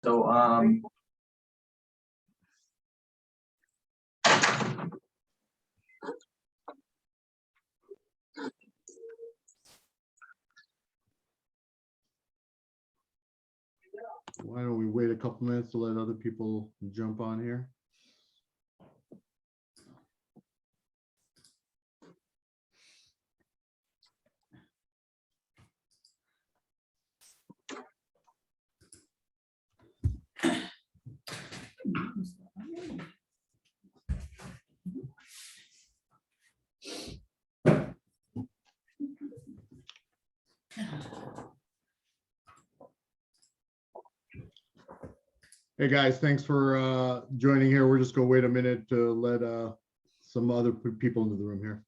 So, why don't we wait a couple minutes to let other people jump on here? Hey guys, thanks for joining here. We're just gonna wait a minute to let some other people into the room here.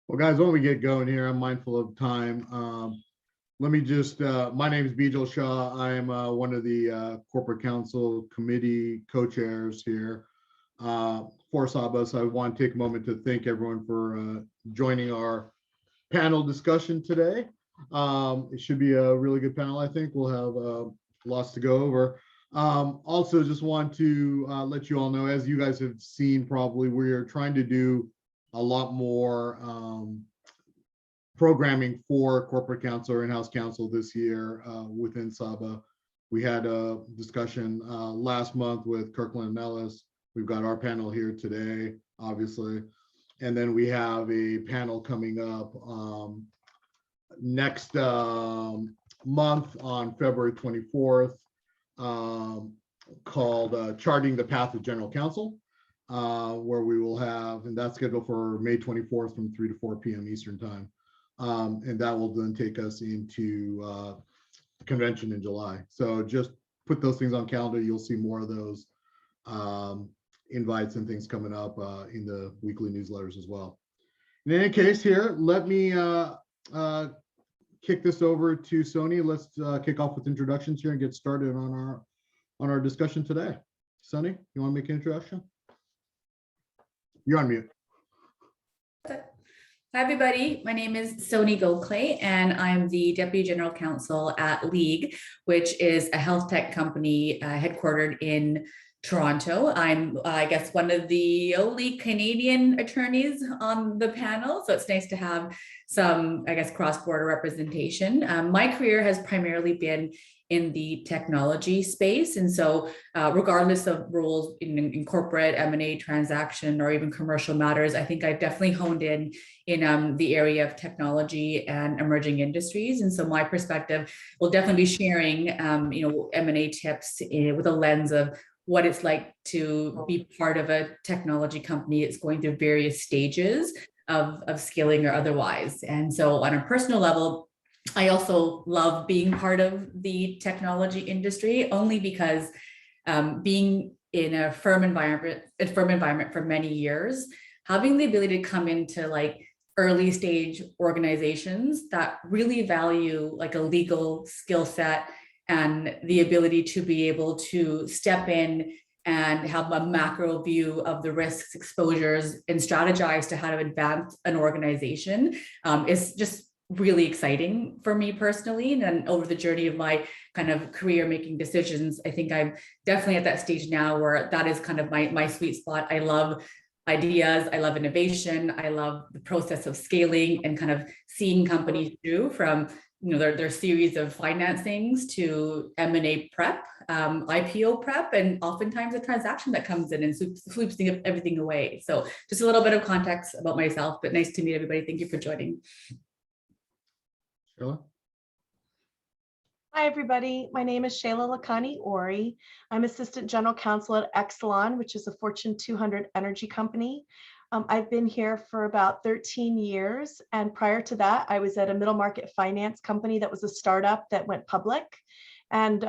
Well, guys, when we get going here, I'm mindful of time. Let me just, my name is Bijal Shah. I am one of the Corporate Counsel Committee co-chairs here for SABA. So I want to take a moment to thank everyone for joining our panel discussion today. It should be a really good panel, I think. We'll have lots to go over. Also, just want to let you all know, as you guys have seen probably, we are trying to do a lot more programming for corporate counsel or in-house counsel this year within SABA. We had a discussion last month with Kirkland and Ellis. We've got our panel here today, obviously. And then we have a panel coming up next month on February 24th called Charting the Path of General Counsel, where we will have, and that's scheduled for May 24th from 3 to 4 p.m. Eastern time. And that will then take us into the convention in July. So just put those things on calendar. You'll see more of those invites and things coming up in the weekly newsletters as well. In any case here, let me kick this over to Sony. Let's kick off with introductions here and get started on our discussion today. Sony, you want to make an introduction? You're on mute. Hi, everybody. My name is Sony Gokhale, and I'm the Deputy General Counsel at League, which is a health tech company headquartered in Toronto. I'm, I guess, one of the only Canadian attorneys on the panel, so it's nice to have some, I guess, cross-border representation. My career has primarily been in the technology space. And so regardless of roles in corporate M&A transaction or even commercial matters, I think I've definitely honed in the area of technology and emerging industries. And so my perspective will definitely be sharing, M&A tips with a lens of what it's like to be part of a technology company. It's going through various stages of scaling or otherwise. And so on a personal level, I also love being part of the technology industry, only because being in a firm environment for many years, having the ability to come into like early stage organizations that really value like a legal skill set and the ability to be able to step in and have a macro view of the risks, exposures, and strategize to how to advance an organization is just really exciting for me personally. And over the journey of my kind of career making decisions, I think I'm definitely at that stage now where that is kind of my sweet spot. I love ideas, I love innovation, I love the process of scaling and kind of seeing companies through from their series of financings to M&A prep, IPO prep, and oftentimes a transaction that comes in and sweeps everything away. So just a little bit of context about myself, but nice to meet everybody. Thank you for joining. Sheila? Hi, everybody. My name is Shayla Lakani Ori. I'm Assistant General Counsel at Exelon, which is a Fortune 200 energy company. I've been here for about 13 years. And prior to that, I was at a middle market finance company that was a startup that went public. And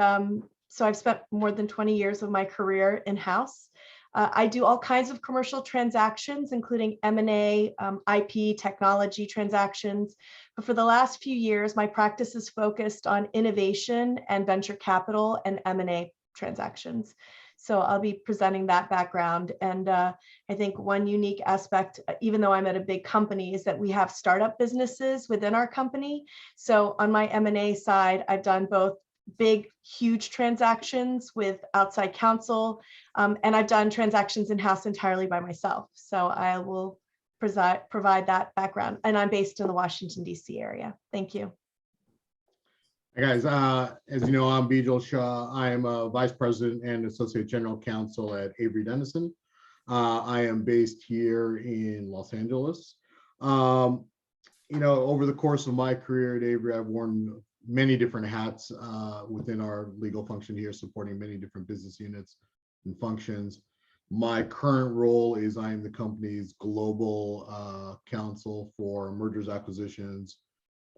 so I've spent more than 20 years of my career in-house. I do all kinds of commercial transactions, including M&A, IP, technology transactions. But for the last few years, my practice is focused on innovation and venture capital and M&A transactions. So I'll be presenting that background. And I think one unique aspect, even though I'm at a big company, is that we have startup businesses within our company. So on my M&A side, I've done both big, huge transactions with outside counsel, and I've done transactions in-house entirely by myself. So I will provide that background. And I'm based in the Washington, D.C. area. Thank you. Hey guys, as you know, I'm Bijal Shah. I am a Vice President and Associate General Counsel at Avery Dennison. I am based here in Los Angeles. Over the course of my career at Avery, I've worn many different hats within our legal function here, supporting many different business units and functions. My current role is I am the company's global counsel for mergers, acquisitions,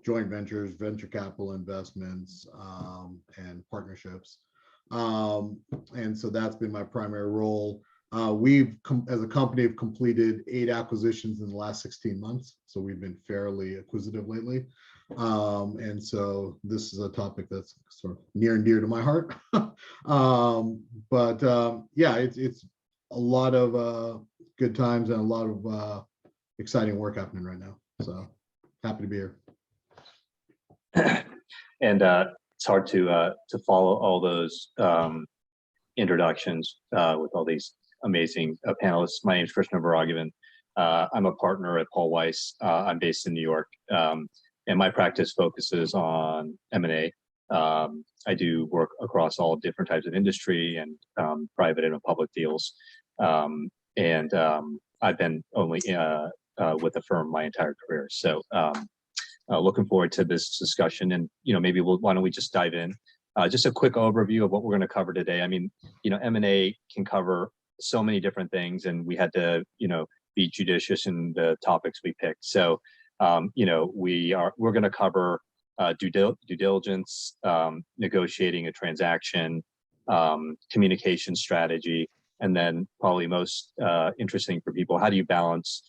joint ventures, venture capital investments, and partnerships. And so that's been my primary role. We've, as a company, have completed 8 acquisitions in the last 16 months. So we've been fairly acquisitive lately. And so this is a topic that's sort of near and dear to my heart. Yeah, it's a lot of good times and a lot of exciting work happening right now. So happy to be here. And it's hard to follow all those introductions with all these amazing panelists. My name is Krishna Varagivan. I'm a partner at Paul Weiss. I'm based in New York, and my practice focuses on M&A. I do work across all different types of industry and private and public deals. I've been only with the firm my entire career. So looking forward to this discussion, and maybe why don't we just dive in? Just a quick overview of what we're going to cover today. I mean, M&A can cover so many different things, and we had to be judicious in the topics we picked. So we're going to cover due diligence, negotiating a transaction, communication strategy, and then probably most interesting for people, how do you balance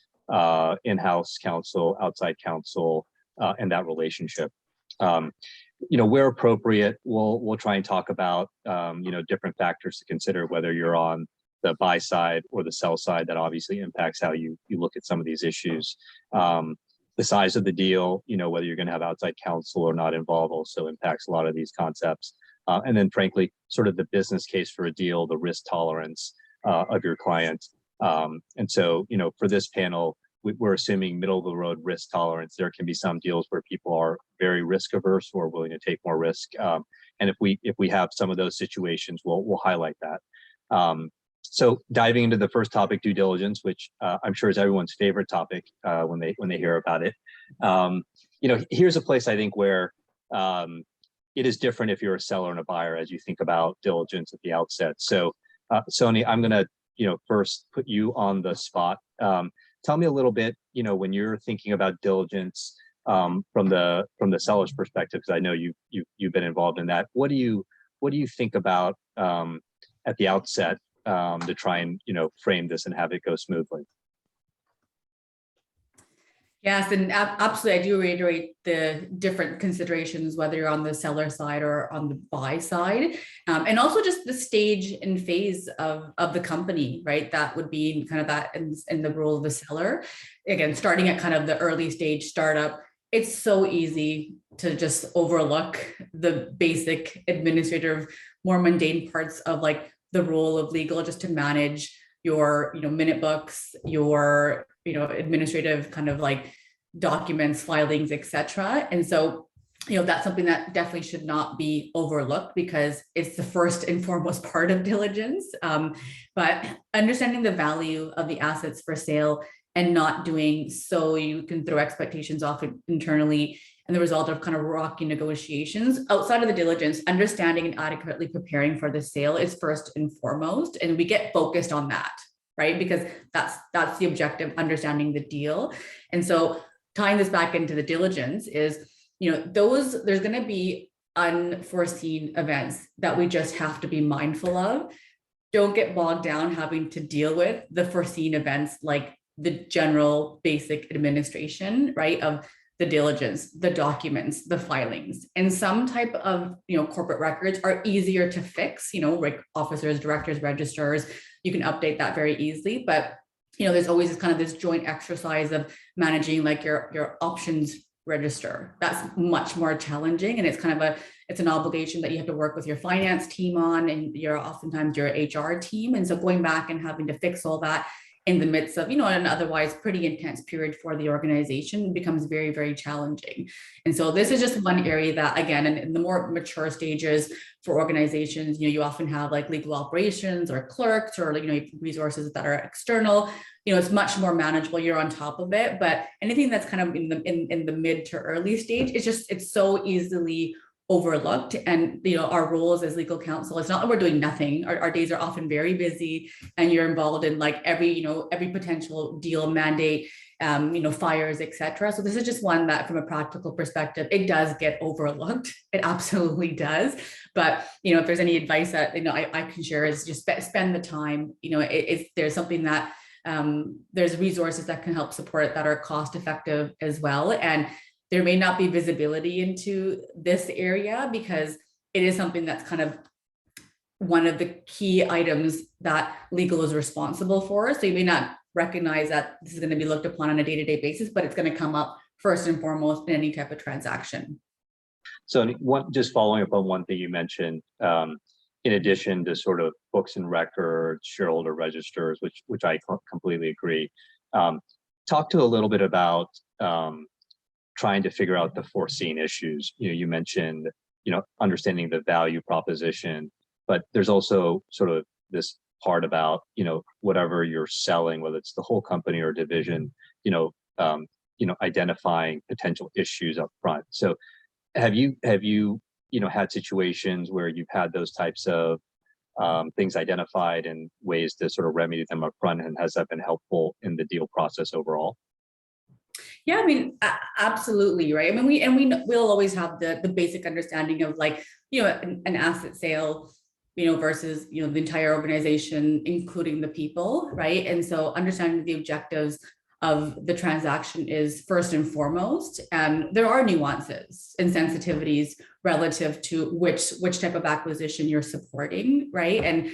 in-house counsel, outside counsel, and that relationship. Where appropriate, we'll try and talk about different factors to consider, whether you're on the buy side or the sell side. That obviously impacts how you look at some of these issues. The size of the deal, whether you're going to have outside counsel or not involved, also impacts a lot of these concepts. And then frankly, sort of the business case for a deal, the risk tolerance of your client. And so, for this panel, we're assuming middle of the road risk tolerance. There can be some deals where people are very risk averse or willing to take more risk. And if we have some of those situations, we'll highlight that. So diving into the first topic, due diligence, which I'm sure is everyone's favorite topic when they hear about it. Here's a place I think where it is different if you're a seller and a buyer as you think about diligence at the outset. So Sony, I'm going to first put you on the spot. Tell me a little bit, when you're thinking about diligence from the seller's perspective, because I know you've been involved in that. What do you think about at the outset to try and frame this and have it go smoothly? Yes, and absolutely, I do reiterate the different considerations, whether you're on the seller side or on the buy side, and also just the stage and phase of the company, right? That would be kind of that in the role of the seller. Again, starting at kind of the early stage startup, it's so easy to just overlook the basic administrative, more mundane parts of like the role of legal, just to manage your, minute books, your, administrative kind of like documents, filings, etc. And so, that's something that definitely should not be overlooked because it's the first and foremost part of diligence. But understanding the value of the assets for sale and not doing so you can throw expectations off internally and the result of kind of rocky negotiations outside of the diligence, understanding and adequately preparing for the sale is first and foremost. And we get focused on that, right? Because that's the objective, understanding the deal. And so tying this back into the diligence is, there's going to be unforeseen events that we just have to be mindful of. Don't get bogged down having to deal with the foreseen events like the general basic administration, right, of the diligence, the documents, the filings. And some type of, corporate records are easier to fix, like officers, directors, registers, you can update that very easily. But, there's always this kind of this joint exercise of managing like your options register. That's much more challenging. And it's kind of it's an obligation that you have to work with your finance team on, and you're oftentimes your HR team. And so going back and having to fix all that in the midst of, an otherwise pretty intense period for the organization becomes very, very challenging. And so this is just one area that, again, in the more mature stages for organizations, you often have like legal operations or clerks or resources that are external. It's much more manageable. You're on top of it. But anything that's kind of in the mid to early stage, it's so easily overlooked. And our roles as legal counsel, it's not that we're doing nothing. Our days are often very busy, and you're involved in like every potential deal, mandate, fires, etc. So this is just one that, from a practical perspective, it does get overlooked. It absolutely does. But if there's any advice that I can share, is just spend the time. There's something that there's resources that can help support it that are cost effective as well. And there may not be visibility into this area because it is something that's kind of one of the key items that legal is responsible for. So you may not recognize that this is going to be looked upon on a day-to-day basis, but it's going to come up first and foremost in any type of transaction. So just following up on one thing you mentioned, in addition to sort of books and records, shareholder registers, which I completely agree. Talk to a little bit about trying to figure out the foreseen issues. You mentioned, understanding the value proposition, but there's also sort of this part about, whatever you're selling, whether it's the whole company or division, identifying potential issues up front. So have you had situations where you've had those types of things identified and ways to sort of remedy them up front, and has that been helpful in the deal process overall? Yeah, I mean, absolutely, right. I mean, we'll always have the basic understanding of like, an asset sale, versus, the entire organization, including the people, right? And so understanding the objectives of the transaction is first and foremost. And there are nuances and sensitivities relative to which type of acquisition you're supporting, right? And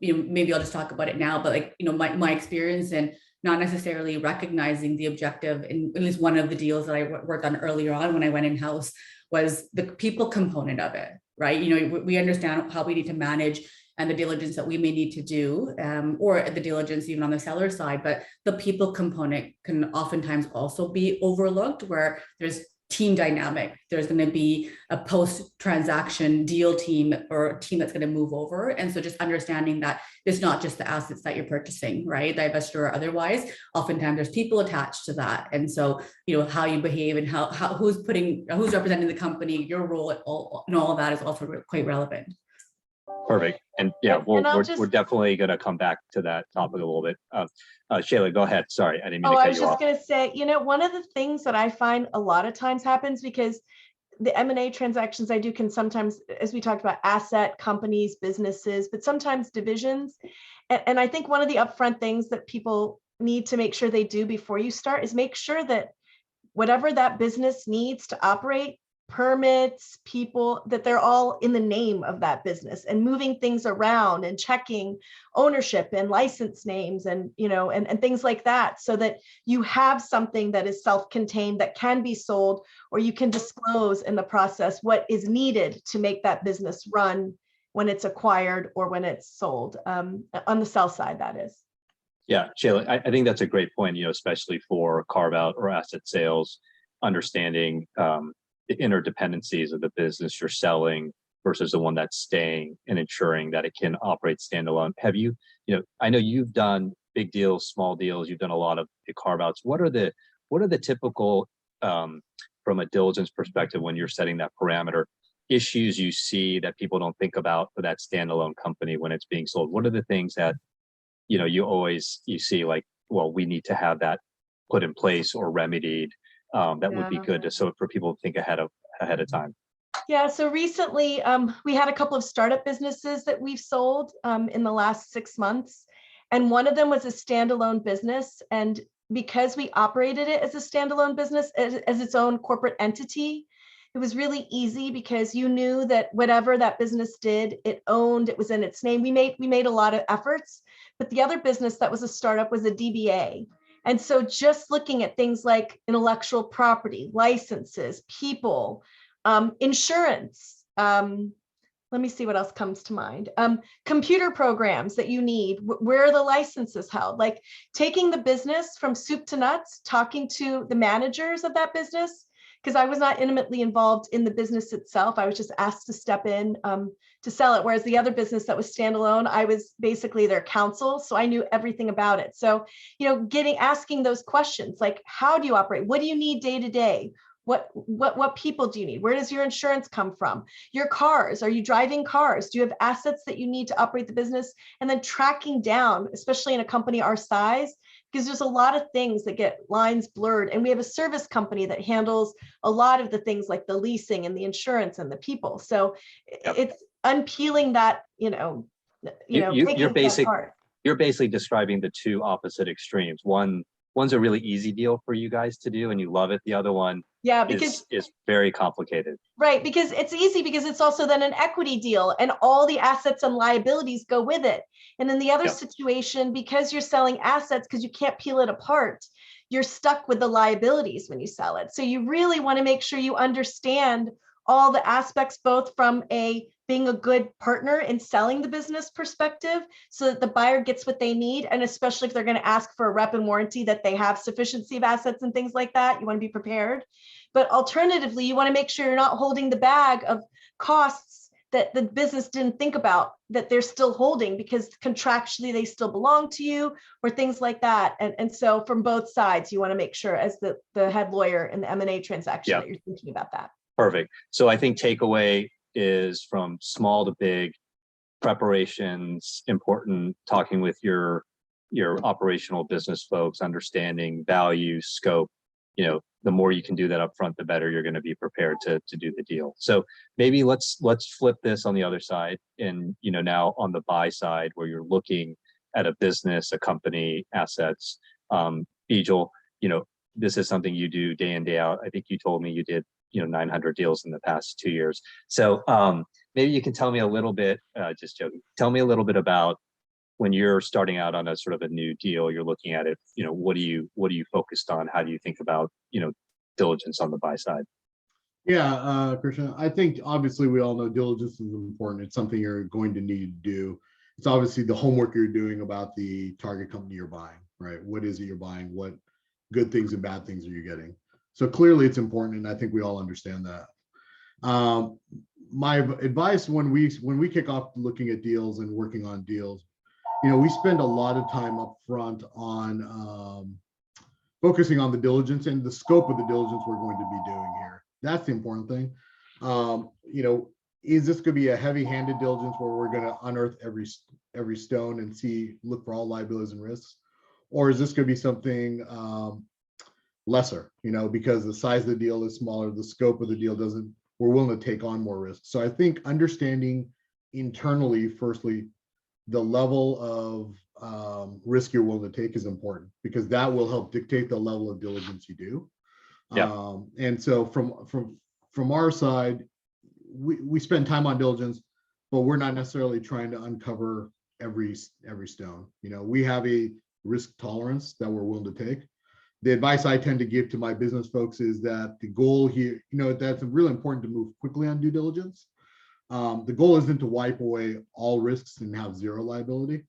maybe I'll just talk about it now, but like, my experience in not necessarily recognizing the objective in at least one of the deals that I worked on earlier on when I went in-house was the people component of it, right? We understand how we need to manage and the diligence that we may need to do, or the diligence even on the seller side, but the people component can oftentimes also be overlooked, where there's team dynamic. There's going to be a post-transaction deal team or a team that's going to move over. And so just understanding that it's not just the assets that you're purchasing, right? Divestiture or otherwise, oftentimes there's people attached to that. And so, how you behave and how who's representing the company, your role and all of that is also quite relevant. Perfect. And yeah, we're definitely going to come back to that topic a little bit. Shayla, go ahead. Sorry, I didn't mean to cut you off. I was just going to say, one of the things that I find a lot of times happens, because the M&A transactions I do can sometimes, as we talked about, asset companies, businesses, but sometimes divisions. And I think one of the upfront things that people need to make sure they do before you start is make sure that whatever that business needs to operate, permits, people, that they're all in the name of that business, and moving things around and checking ownership and license names and, and things like that, so that you have something that is self-contained that can be sold, or you can disclose in the process what is needed to make that business run when it's acquired or when it's sold, on the sell side, that is. Yeah, Shayla, I think that's a great point, especially for carve out or asset sales, understanding the interdependencies of the business you're selling versus the one that's staying, and ensuring that it can operate standalone. Have you, I know you've done big deals, small deals, you've done a lot of the carve outs. What are the typical, from a diligence perspective, when you're setting that parameter, issues you see that people don't think about for that standalone company when it's being sold? What are the things that you see, like, well, we need to have that put in place or remedied, that would be good so for people to think ahead of time? Yeah, so recently we had a couple of startup businesses that we've sold in the last 6 months. And one of them was a standalone business. And because we operated it as a standalone business, as its own corporate entity, it was really easy, because you knew that whatever that business did, it was in its name. We made a lot of efforts, but the other business that was a startup was a DBA. And so just looking at things like intellectual property, licenses, people, insurance, let me see what else comes to mind. Computer programs that you need, where are the licenses held? Like taking the business from soup to nuts, talking to the managers of that business, because I was not intimately involved in the business itself. I was just asked to step in to sell it. Whereas the other business that was standalone, I was basically their counsel. So I knew everything about it. So, asking those questions, like, how do you operate? What do you need day to day? What people do you need? Where does your insurance come from? Your cars, are you driving cars? Do you have assets that you need to operate the business? And then tracking down, especially in a company our size, because there's a lot of things that get lines blurred. And we have a service company that handles a lot of the things like the leasing and the insurance and the people. So it's unpeeling that, taking that apart. You're basically describing the two opposite extremes. One's a really easy deal for you guys to do and you love it. The other one is very complicated. Right, because it's easy, because it's also then an equity deal and all the assets and liabilities go with it. And in the other situation, because you're selling assets, because you can't peel it apart, you're stuck with the liabilities when you sell it. So you really want to make sure you understand all the aspects, both from being a good partner in selling the business perspective, so that the buyer gets what they need. And especially if they're going to ask for a rep and warranty, that they have sufficiency of assets and things like that, you want to be prepared. But alternatively, you want to make sure you're not holding the bag of costs that the business didn't think about, that they're still holding because contractually they still belong to you, or things like that. And so from both sides, you want to make sure, as the head lawyer in the M&A transaction, that you're thinking about that. Perfect. So I think takeaway is, from small to big, preparations important, talking with your operational business folks, understanding value, scope. The more you can do that up front, the better you're going to be prepared to do the deal. So maybe let's flip this on the other side, and now on the buy side, where you're looking at a business, a company, assets. Bijal, this is something you do day in, day out. I think you told me you did 900 deals in the past 2 years. So maybe you can tell me a little bit, just joking, tell me a little bit about when you're starting out on a sort of a new deal, you're looking at it, what are you focused on? How do you think about, diligence on the buy side? Yeah, Christian, I think obviously we all know diligence is important. It's something you're going to need to do. It's obviously the homework you're doing about the target company you're buying, right? What is it you're buying? What good things and bad things are you getting? So clearly it's important, and I think we all understand that. My advice when we kick off looking at deals and working on deals, we spend a lot of time up front on focusing on the diligence and the scope of the diligence we're going to be doing here. That's the important thing. Is this going to be a heavy-handed diligence where we're going to unearth every stone and look for all liabilities and risks? Or is this going to be something lesser, because the size of the deal is smaller, the scope of the deal we're willing to take on more risk. So I think understanding internally, firstly, the level of risk you're willing to take is important, because that will help dictate the level of diligence you do. And so from from our side, we spend time on diligence, but we're not necessarily trying to uncover every stone. You know, we have a risk tolerance that we're willing to take. The advice I tend to give to my business folks is that the goal here, you know, that's really important to move quickly on due diligence. The goal isn't to wipe away all risks and have zero liability.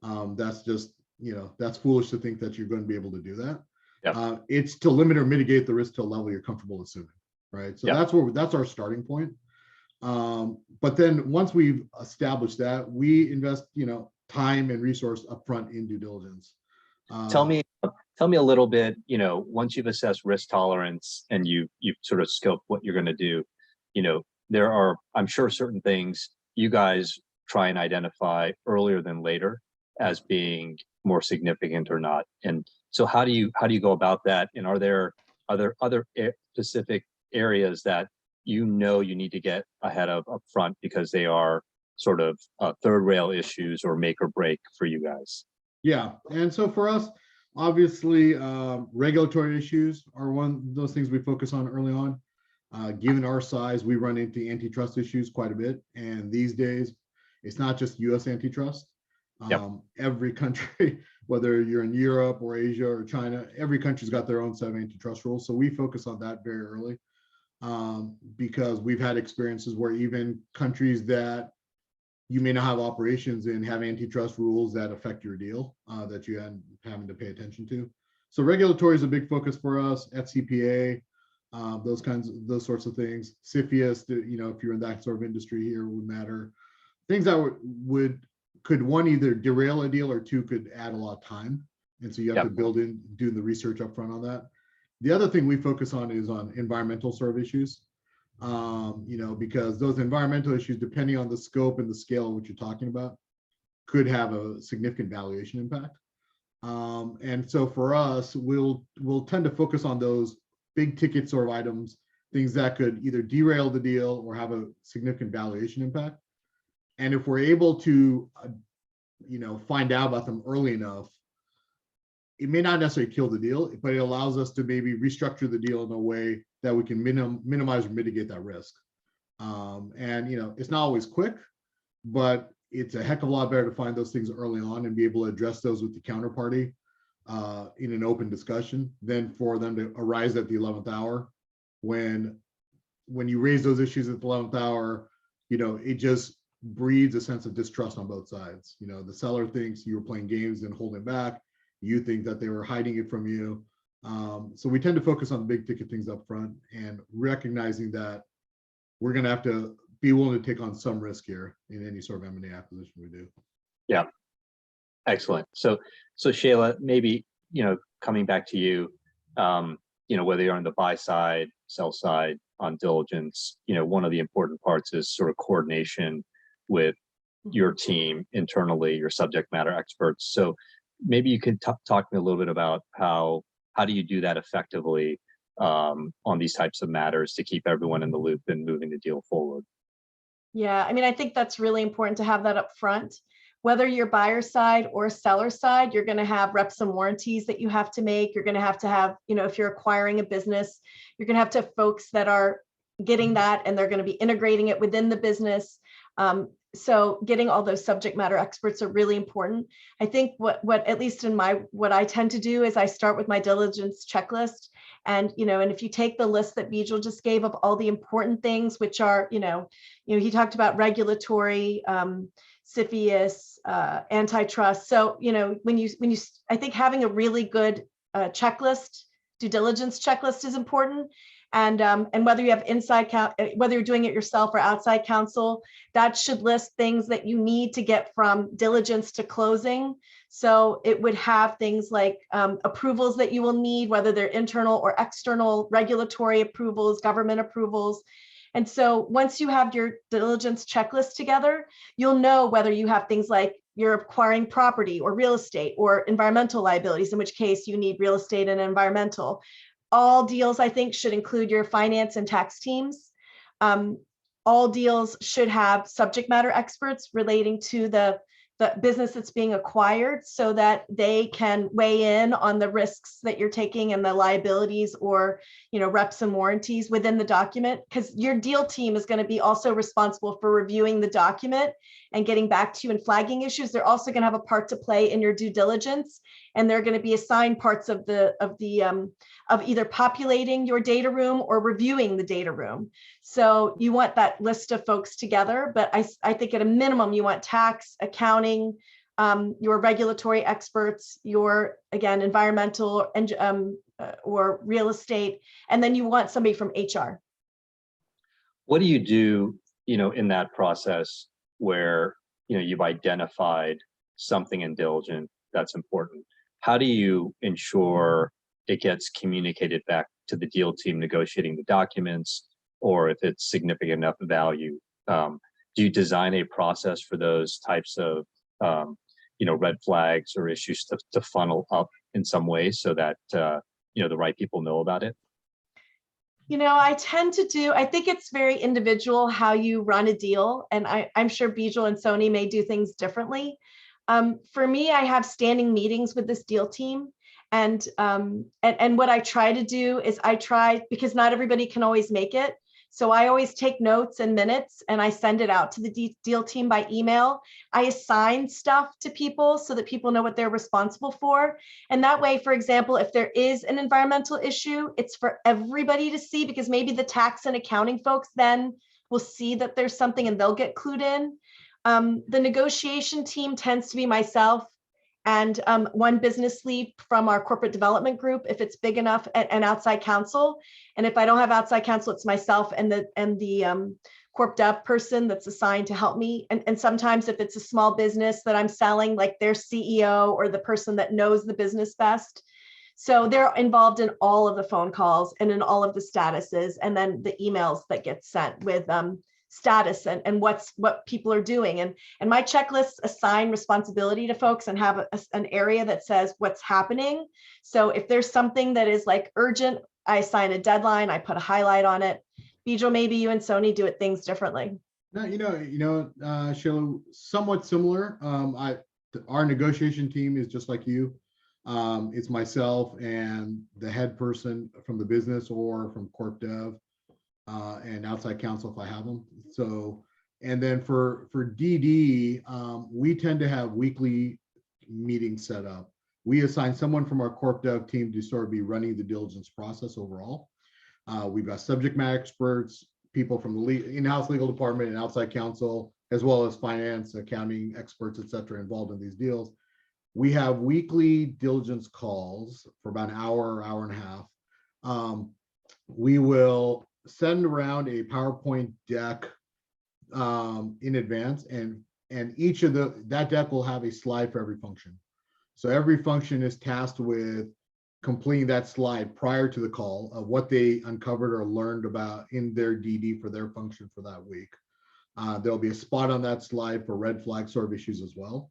That's just, you know, that's foolish to think that you're going to be able to do that. Yep. It's to limit or mitigate the risk to a level you're comfortable assuming, right? So Yep. that's our starting point. But then once we've established that, we invest, you know, time and resource upfront in due diligence. Tell me a little bit, you know, once you've assessed risk tolerance and you've sort of scoped what you're going to do, you know, there are, I'm sure, certain things you guys try and identify earlier than later as being more significant or not. And so how do you go about that? And are there other specific areas that you know you need to get ahead of up front because they are sort of third rail issues or make or break for you guys? Yeah, and so for us, obviously, regulatory issues are one of those things we focus on early on. Given our size, we run into antitrust issues quite a bit. And these days, it's not just US antitrust. Yep. Every country, whether you're in Europe or Asia or China, every country's got their own set of antitrust rules. So we focus on that very early because we've had experiences where even countries that you may not have operations in have antitrust rules that affect your deal that you had having to pay attention to. So regulatory is a big focus for us. FCPA, those sorts of things. CFIUS, you know, if you're in that sort of industry here, would matter. Things that could one either derail a deal or two could add a lot of time, and so you have to build in doing the research up front on that. The other thing we focus on is on environmental sort of issues. You know, because those environmental issues, depending on the scope and the scale of what you're talking about, could have a significant valuation impact. And so for us, we'll tend to focus on those big ticket sort of items, things that could either derail the deal or have a significant valuation impact. And if we're able to, you know, find out about them early enough, it may not necessarily kill the deal, but it allows us to maybe restructure the deal in a way that we can minimize or mitigate that risk. And, you know, it's not always quick, but it's a heck of a lot better to find those things early on and be able to address those with the counterparty in an open discussion than for them to arise at the 11th hour. When you raise those issues at the 11th hour, you know, it just breeds a sense of distrust on both sides. You know, the seller thinks you were playing games and holding back. You think that they were hiding it from you. So we tend to focus on the big ticket things up front and recognizing that we're going to have to be willing to take on some risk here in any sort of M&A acquisition we do. Yeah, excellent. So Shayla, maybe, you know, coming back to you, you know, whether you're on the buy side, sell side, on diligence, you know, one of the important parts is sort of coordination with your team internally, your subject matter experts. So maybe you could talk to me a little bit about how do you do that effectively on these types of matters to keep everyone in the loop and moving the deal forward? Yeah, I mean, I think that's really important to have that up front. Whether you're buyer side or seller side, you're going to have reps and warranties that you have to make. You're going to have, you know, if you're acquiring a business, you're going to have folks that are getting that and they're going to be integrating it within the business. So getting all those subject matter experts are really important. I think what at least in what I tend to do is I start with my diligence checklist. And, you know, and if you take the list that Bijal just gave of all the important things, which are, you know, he talked about regulatory, CFIUS, antitrust. So, you know, when you, I think having a really good checklist, due diligence checklist is important. And whether you have whether you're doing it yourself or outside counsel, that should list things that you need to get from diligence to closing. So it would have things like approvals that you will need, whether they're internal or external, regulatory approvals, government approvals. And so once you have your diligence checklist together, you'll know whether you have things like you're acquiring property or real estate or environmental liabilities, in which case you need real estate and environmental. All deals, I think, should include your finance and tax teams. All deals should have subject matter experts relating to the the business that's being acquired so that they can weigh in on the risks that you're taking and the liabilities or, reps and warranties within the document, because your deal team is going to be also responsible for reviewing the document and getting back to you and flagging issues. They're also going to have a part to play in your due diligence, and they're going to be assigned parts of of either populating your data room or reviewing the data room. So you want that list of folks together, but I think at a minimum, you want tax, accounting, your regulatory experts, your, again, environmental and or real estate, and then you want somebody from HR. What do you do, in that process where, you've identified something in diligence that's important? How do you ensure it gets communicated back to the deal team negotiating the documents, or if it's significant enough value? Do you design a process for those types of, red flags or issues to funnel up in some way so that, the right people know about it? I think it's very individual how you run a deal. And I'm sure Bijal and Sony may do things differently. For me, I have standing meetings with this deal team. And what I try to do is because not everybody can always make it. So I always take notes and minutes and I send it out to the deal team by email. I assign stuff to people so that people know what they're responsible for. And that way, for example, if there is an environmental issue, it's for everybody to see, because maybe the tax and accounting folks then will see that there's something and they'll get clued in. The negotiation team tends to be myself and one business lead from our corporate development group, if it's big enough, and outside counsel. And if I don't have outside counsel, it's myself and the corp dev person that's assigned to help me. And sometimes if it's a small business that I'm selling, like their CEO or the person that knows the business best. So they're involved in all of the phone calls and in all of the statuses, and then the emails that get sent with status and what people are doing. And my checklists assign responsibility to folks and have an area that says what's happening. So if there's something that is like urgent, I assign a deadline, I put a highlight on it. Bijal, maybe you and Sony do it things differently. No, Sheila, somewhat similar. Our negotiation team is just like you. It's myself and the head person from the business or from corp dev. And outside counsel if I have them. So, and then for DD, we tend to have weekly meetings set up. We assign someone from our corp dev team to sort of be running the diligence process overall. We've got subject matter experts, people from the in-house legal department and outside counsel, as well as finance, accounting experts, et cetera, involved in these deals. We have weekly diligence calls for about an hour and a half. We will send around a PowerPoint deck in advance, and each of that deck will have a slide for every function. So every function is tasked with completing that slide prior to the call of what they uncovered or learned about in their DD for their function for that week. There'll be a spot on that slide for red flag sort of issues as well.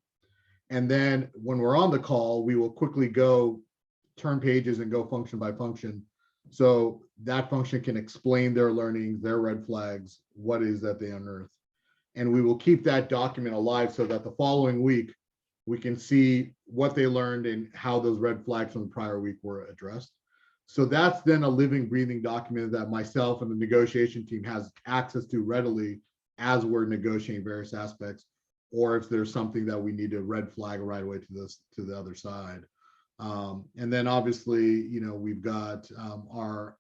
And then when we're on the call, we will quickly go turn pages and go function by function. So that function can explain their learnings, their red flags, what is that they unearthed. And we will keep that document alive so that the following week, we can see what they learned and how those red flags from the prior week were addressed. So that's then a living, breathing document that myself and the negotiation team has access to readily as we're negotiating various aspects, or if there's something that we need to red flag right away to the other side. And then obviously, we've got our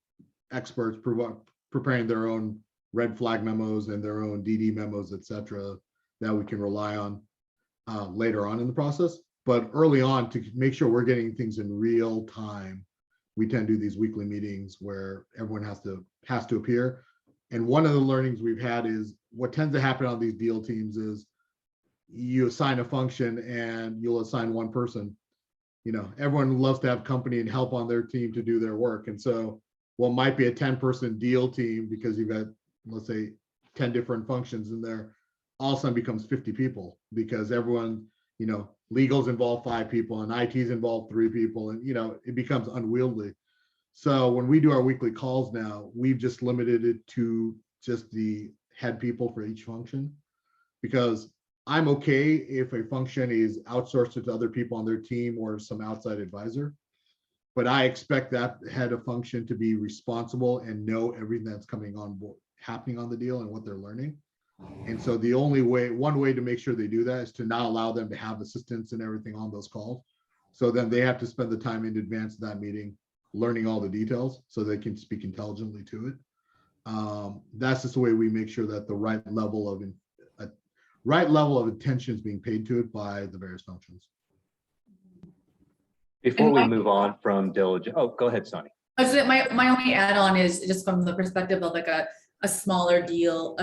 experts preparing their own red flag memos and their own DD memos, et cetera, that we can rely on later on in the process. But early on, to make sure we're getting things in real time, we tend to do these weekly meetings where everyone has to appear. And one of the learnings we've had is what tends to happen on these deal teams is you assign a function and you'll assign one person. Everyone loves to have company and help on their team to do their work. And so what might be a 10-person deal team, because you've got, let's say, 10 different functions in there, all of a sudden becomes 50 people because everyone, legal's involved 5 people and IT's involved 3 people, and it becomes unwieldy. So when we do our weekly calls now, we've just limited it to just the head people for each function, because I'm okay if a function is outsourced to other people on their team or some outside advisor, but I expect that head of function to be responsible and know everything that's coming on board, happening on the deal and what they're learning. And so the only way, one way to make sure they do that is to not allow them to have assistants and everything on those calls. So then they have to spend the time in advance of that meeting, learning all the details so they can speak intelligently to it. That's just the way we make sure that the right level of attention is being paid to it by the various functions. Before we move on from diligence, oh, go ahead, Sonny. So my only add-on is just from the perspective of like a smaller deal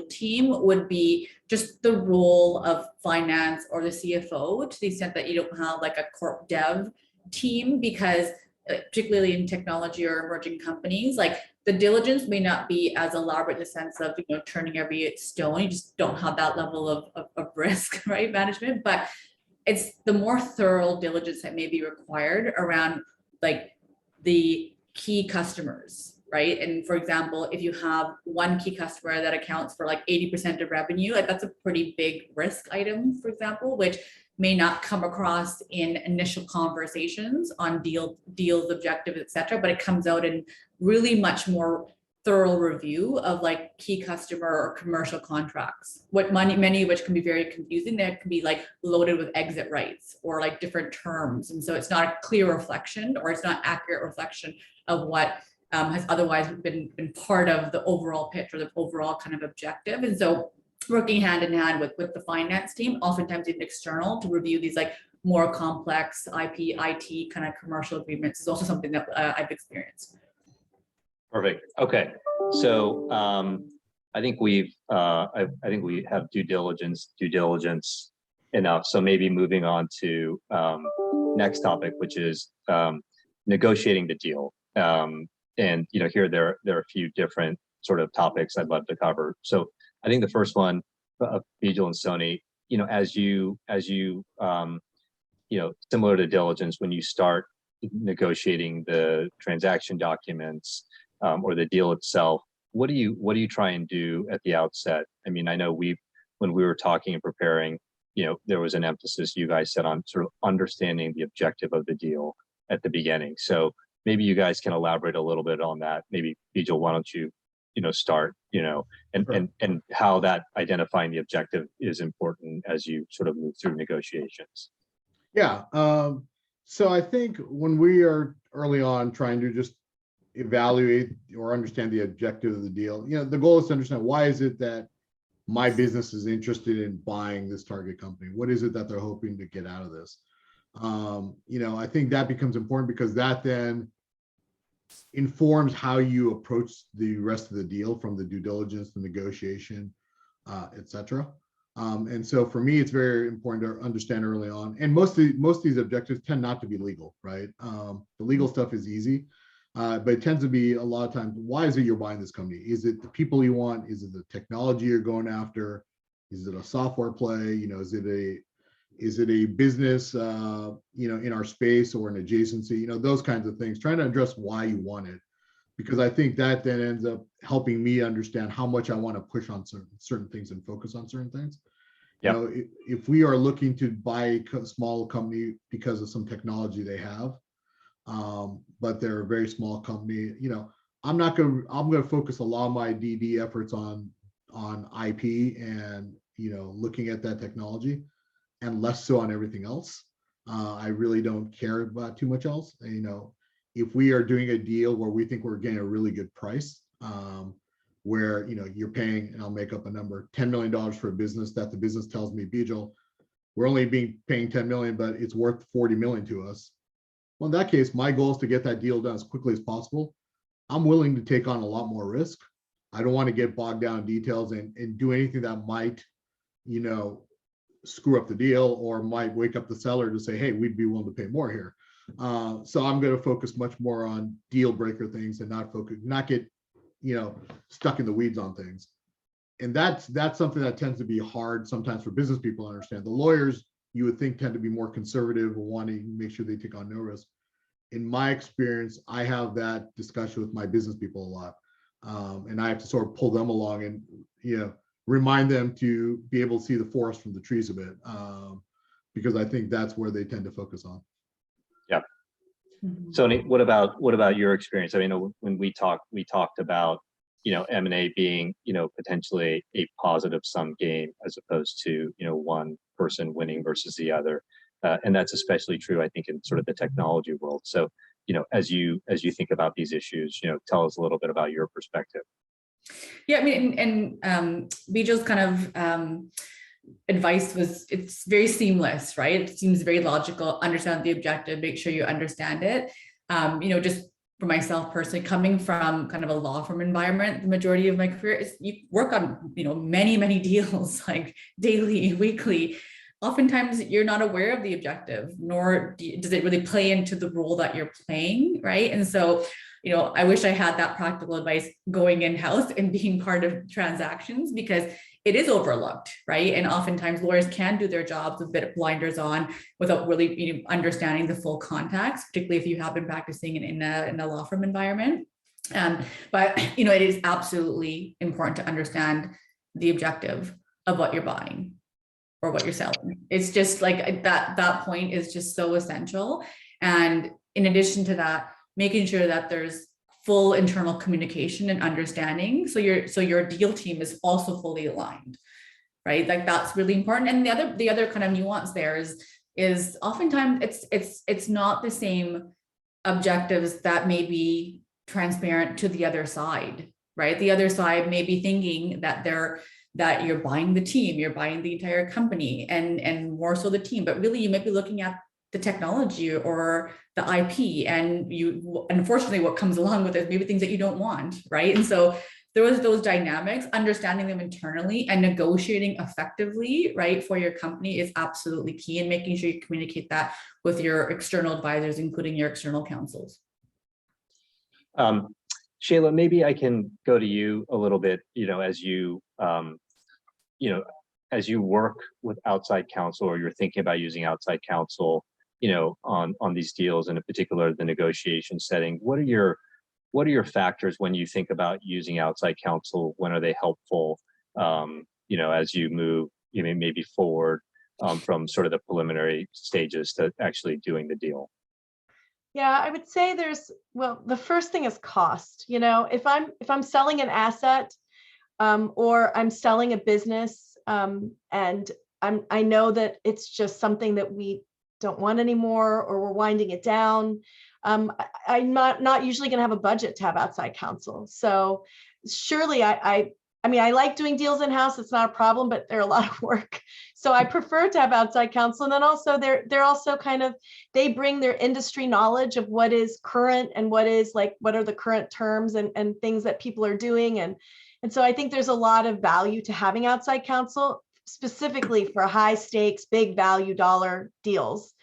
team would be just the role of finance or the CFO to the extent that you don't have like a corp dev team, because particularly in technology or emerging companies, like the diligence may not be as elaborate in the sense of, turning every stone. You just don't have that level of risk, right, management, but it's the more thorough diligence that may be required around like the key customers, right? And for example, if you have one key customer that accounts for like 80% of revenue, like that's a pretty big risk item, for example, which may not come across in initial conversations on deals, objectives, etc., but it comes out in really much more thorough review of like key customer or commercial contracts, many of which can be very confusing. That can be like loaded with exit rights or like different terms. And so it's not a clear reflection, or it's not accurate reflection of what has otherwise been part of the overall pitch or the overall kind of objective. And so working hand in hand with the finance team, oftentimes even external, to review these like more complex IT kind of commercial agreements is also something that I've experienced. Perfect. Okay. So I think we have due diligence enough. So maybe moving on to next topic, which is negotiating the deal. And here there are a few different sort of topics I'd love to cover. So I think the first one, Bijal and Sony, as you similar to diligence, when you start negotiating the transaction documents or the deal itself, what do you try and do at the outset? I mean, I know when we were talking and preparing, there was an emphasis you guys set on sort of understanding the objective of the deal at the beginning. So maybe you guys can elaborate a little bit on that. Maybe Bijal, why don't you start, and how that identifying the objective is important as you sort of move through negotiations. Yeah. So I think when we are early on trying to just evaluate or understand the objective of the deal, the goal is to understand, why is it that my business is interested in buying this target company? What is it that they're hoping to get out of this? I think that becomes important, because that then informs how you approach the rest of the deal, from the due diligence, the negotiation, etc. And so for me, it's very important to understand early on. And most of these objectives tend not to be legal, right? The legal stuff is easy, but it tends to be a lot of times, why is it you're buying this company? Is it the people you want? Is it the technology you're going after? Is it a software play? Is it a business, in our space or an adjacency? Those kinds of things. Trying to address why you want it, because I think that then ends up helping me understand how much I want to push on certain things and focus on certain things. Yeah. If we are looking to buy a small company because of some technology they have, but they're a very small company, I'm going to focus a lot of my DD efforts on IP and looking at that technology, and less so on everything else. I really don't care about too much else. If we are doing a deal where we think we're getting a really good price, where you're paying, and I'll make up a number, $10 million for a business that the business tells me, Bijal, we're only paying 10 million, but it's worth 40 million to us. Well, in that case, my goal is to get that deal done as quickly as possible. I'm willing to take on a lot more risk. I don't want to get bogged down in details and do anything that might, screw up the deal, or might wake up the seller to say, hey, we'd be willing to pay more here. So I'm going to focus much more on deal breaker things and not get, stuck in the weeds on things. And that's something that tends to be hard sometimes for business people to understand. The lawyers, you would think, tend to be more conservative and wanting to make sure they take on no risk. In my experience, I have that discussion with my business people a lot. And I have to sort of pull them along and, remind them to be able to see the forest from the trees a bit, because I think that's where they tend to focus on. Yeah. Mhm. Sony, what about your experience? I mean, when we talked about, M&A being, potentially a positive sum game as opposed to, one person winning versus the other. And that's especially true, I think, in sort of the technology world. So, as you think about these issues, tell us a little bit about your perspective. Yeah, I mean, and Bijo's kind of advice was, it's very seamless, right? It seems very logical. Understand the objective, make sure you understand it. Just for myself personally, coming from kind of a law firm environment, the majority of my career is you work on, many deals, like daily, weekly. Oftentimes you're not aware of the objective, nor does it really play into the role that you're playing, right? And so, I wish I had that practical advice going in-house and being part of transactions, because it is overlooked, right? And oftentimes lawyers can do their jobs with a bit of blinders on without really understanding the full context, particularly if you have been practicing in a law firm environment. But it is absolutely important to understand the objective of what you're buying or what you're selling. It's just like that point is just so essential. And in addition to that, making sure that there's full internal communication and understanding. So your deal team is also fully aligned, right? Like that's really important. And the other kind of nuance there is oftentimes it's not the same objectives that may be transparent to the other side, right? The other side may be thinking that you're buying the team, you're buying the entire company and more so the team, but really you might be looking at the technology or the IP, and unfortunately what comes along with it, maybe things that you don't want, right? And so there was those dynamics, understanding them internally and negotiating effectively, right, for your company is absolutely key, and making sure you communicate that with your external advisors, including your external counsels. Shayla, maybe I can go to you a little bit, as you work with outside counsel, or you're thinking about using outside counsel, on these deals, and in particular the negotiation setting. What are your factors when you think about using outside counsel? When are they helpful? As you move, maybe forward from sort of the preliminary stages to actually doing the deal. Yeah, I would say the first thing is cost. If I'm selling an asset, or I'm selling a business, and I know that it's just something that we don't want anymore, or we're winding it down. I'm not usually going to have a budget to have outside counsel. So surely I mean, I like doing deals in-house. It's not a problem, but they're a lot of work. So I prefer to have outside counsel. And then also they're also they bring their industry knowledge of what is current and what are the current terms and things that people are doing. And so I think there's a lot of value to having outside counsel, specifically for high stakes, big value dollar deals.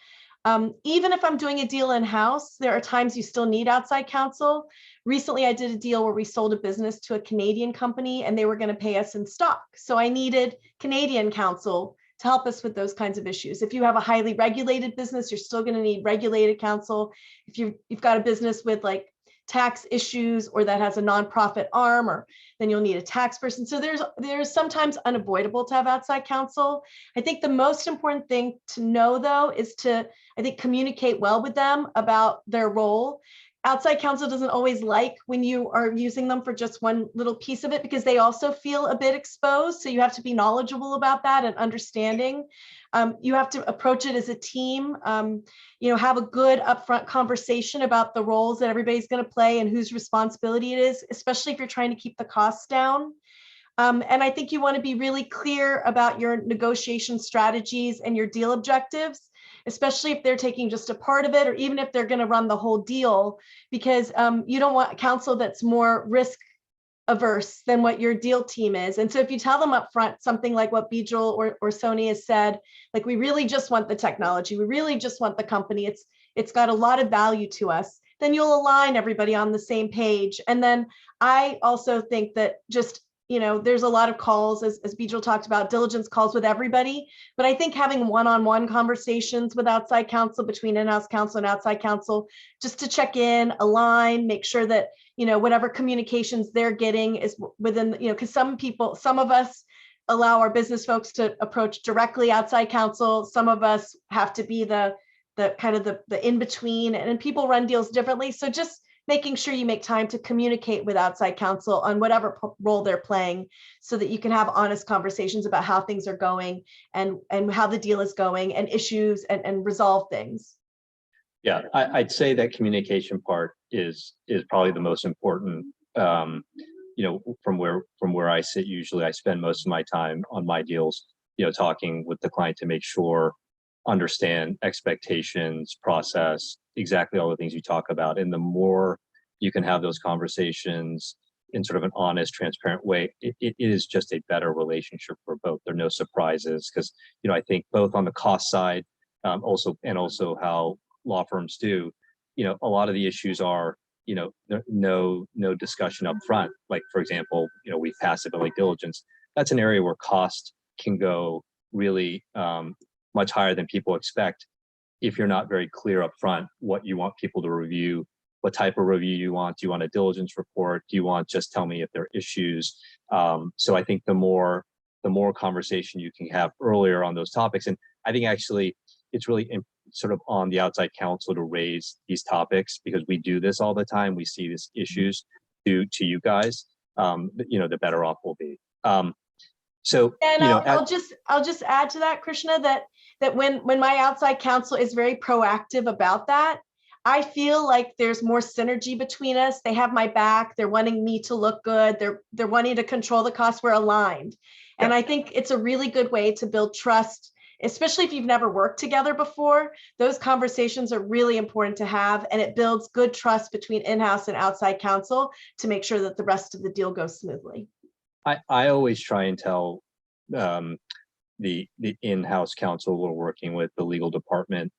Even if I'm doing a deal in-house, there are times you still need outside counsel. Recently, I did a deal where we sold a business to a Canadian company and they were going to pay us in stock. So I needed Canadian counsel to help us with those kinds of issues. If you have a highly regulated business, you're still going to need regulated counsel. If you've got a business with tax issues or that has a nonprofit arm, or then you'll need a tax person. So there's sometimes unavoidable to have outside counsel. I think the most important thing to know, though, is to, I think, communicate well with them about their role. Outside counsel doesn't always like when you are using them for just one little piece of it, because they also feel a bit exposed. So you have to be knowledgeable about that and understanding. You have to approach it as a team, have a good upfront conversation about the roles that everybody's going to play and whose responsibility it is, especially if you're trying to keep the costs down. And I think you want to be really clear about your negotiation strategies and your deal objectives, especially if they're taking just a part of it, or even if they're going to run the whole deal, because you don't want counsel that's more risk averse than what your deal team is. And so if you tell them up front something like what Bijal or Sony has said, like, we really just want the technology, we really just want the company, it's got a lot of value to us, then you'll align everybody on the same page. And then I also think that just, there's a lot of calls, as Bijal talked about, diligence calls with everybody. But I think having one-on-one conversations with outside counsel, between in-house counsel and outside counsel, just to check in, align, make sure that, whatever communications they're getting is within, because some of us allow our business folks to approach directly outside counsel. Some of us have to be the kind of the in between, and people run deals differently. So just making sure you make time to communicate with outside counsel on whatever role they're playing, so that you can have honest conversations about how things are going and how the deal is going and issues and resolve things. Yeah, I'd say that communication part is probably the most important. From where I sit, usually I spend most of my time on my deals, talking with the client to make sure, understand expectations, process, exactly all the things you talk about. And the more you can have those conversations in sort of an honest, transparent way, it is just a better relationship for both. There are no surprises, because, I think both on the cost side, also how law firms do, a lot of the issues are, no discussion up front. Like, for example, we passively diligence. That's an area where cost can go really much higher than people expect if you're not very clear up front what you want people to review, what type of review you want. Do you want a diligence report? Do you want just tell me if there are issues? So I think the more conversation you can have earlier on those topics, and I think actually it's really sort of on the outside counsel to raise these topics, because we do this all the time. We see these issues to you guys, the better off we'll be. So, and I'll just add to that, Krishna, that when my outside counsel is very proactive about that, I feel like there's more synergy between us. They have my back. They're wanting me to look good. They're wanting to control the costs. We're aligned. And I think it's a really good way to build trust, especially if you've never worked together before. Those conversations are really important to have, and it builds good trust between in-house and outside counsel to make sure that the rest of the deal goes smoothly. I always try and tell the in-house counsel we're working with, the legal department,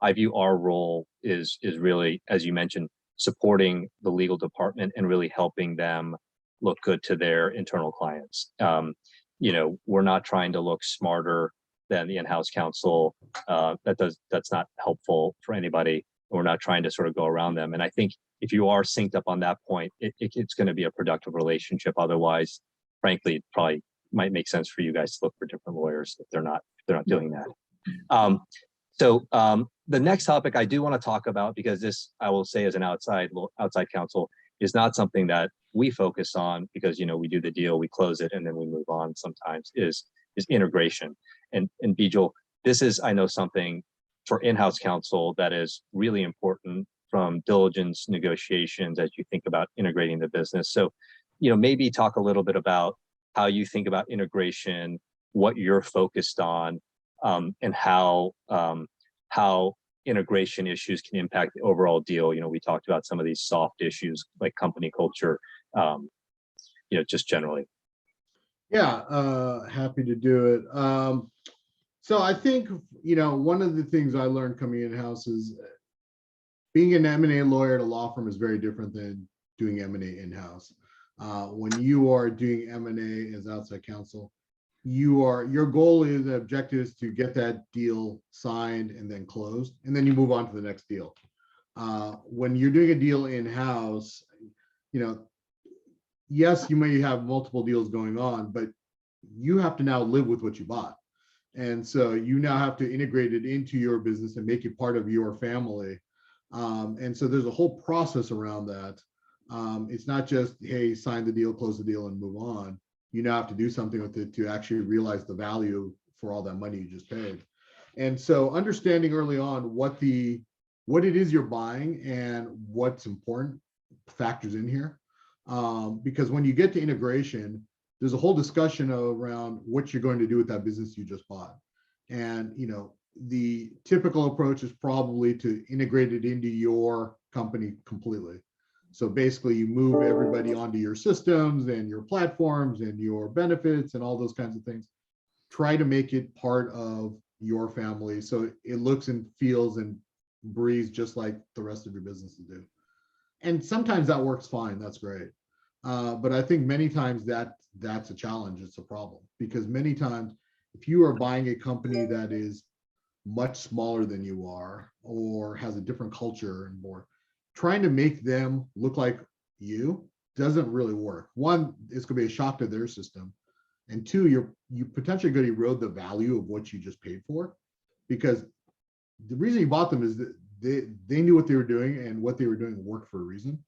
I view our role is really, as you mentioned, supporting the legal department and really helping them look good to their internal clients. We're not trying to look smarter than the in-house counsel. That's not helpful for anybody. We're not trying to sort of go around them. And I think if you are synced up on that point, it's going to be a productive relationship. Otherwise, frankly, it probably might make sense for you guys to look for different lawyers if they're not doing that. So the next topic I do want to talk about, because this, I will say, as an outside counsel, is not something that we focus on, because we do the deal, we close it, and then we move on. Sometimes is integration. And Bijal, this is, I know, something for in-house counsel that is really important from diligence negotiations as you think about integrating the business. So, maybe talk a little bit about how you think about integration, what you're focused on, and how integration issues can impact the overall deal. We talked about some of these soft issues like company culture, just generally. Yeah, happy to do it. So I think, one of the things I learned coming in-house is being an M&A lawyer at a law firm is very different than doing M&A in-house. When you are doing M&A as outside counsel, your goal is, the objective is to get that deal signed and then closed, and then you move on to the next deal. When you're doing a deal in-house, yes, you may have multiple deals going on, but you have to now live with what you bought. And so you now have to integrate it into your business and make it part of your family. And so there's a whole process around that. It's not just, hey, sign the deal, close the deal, and move on. You now have to do something with it to actually realize the value for all that money you just paid. And so understanding early on what it is you're buying and what's important factors in here. Because when you get to integration, there's a whole discussion around what you're going to do with that business you just bought. And, the typical approach is probably to integrate it into your company completely. So basically you move everybody onto your systems and your platforms and your benefits and all those kinds of things. Try to make it part of your family so it looks and feels and breathes just like the rest of your businesses do. And sometimes that works fine, that's great. But I think many times that's a challenge, it's a problem. Because many times if you are buying a company that is much smaller than you are or has a different culture and more, trying to make them look like you doesn't really work. One, it's going to be a shock to their system. And two, you potentially going to erode the value of what you just paid for, because the reason you bought them is that they knew what they were doing, and what they were doing worked for a reason.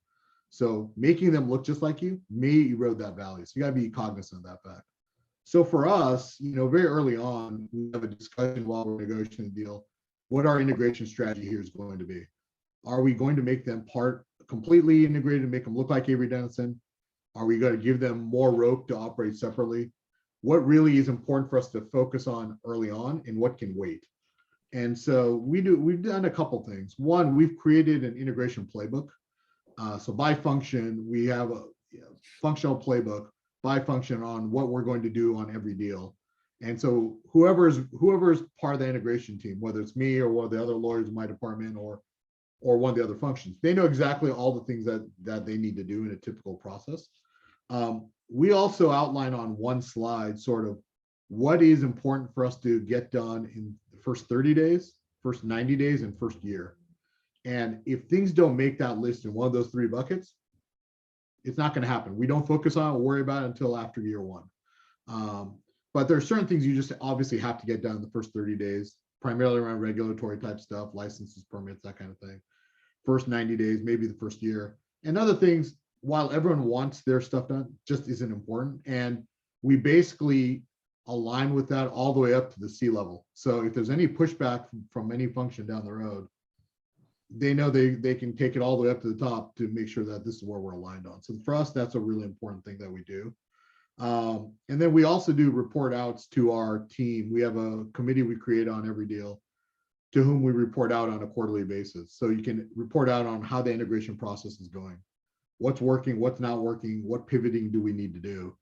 So making them look just like you may erode that value. So you got to be cognizant of that fact. So for us, very early on, we have a discussion while we're negotiating the deal, what our integration strategy here is going to be. Are we going to make them completely integrated and make them look like Avery Dennison? Are we going to give them more rope to operate separately? What really is important for us to focus on early on, and what can wait? And so we've done a couple things. One, we've created an integration playbook. So by function, we have a functional playbook by function on what we're going to do on every deal. And so whoever's part of the integration team, whether it's me or one of the other lawyers in my department or one of the other functions, they know exactly all the things that they need to do in a typical process. We also outline on one slide sort of what is important for us to get done in the first 30 days, first 90 days, and first year. And if things don't make that list in one of those three buckets, it's not going to happen. We don't focus on it or worry about it until after year one. But there are certain things you just obviously have to get done in the first 30 days, primarily around regulatory type stuff, licenses, permits, that kind of thing. First 90 days, maybe the first year. And other things, while everyone wants their stuff done, just isn't important. And we basically align with that all the way up to the C-level. So if there's any pushback from any function down the road, they know they can take it all the way up to the top to make sure that this is where we're aligned on. So for us, that's a really important thing that we do. And then we also do report outs to our team. We have a committee we create on every deal to whom we report out on a quarterly basis. So you can report out on how the integration process is going, what's working, what's not working, what pivoting do we need to do.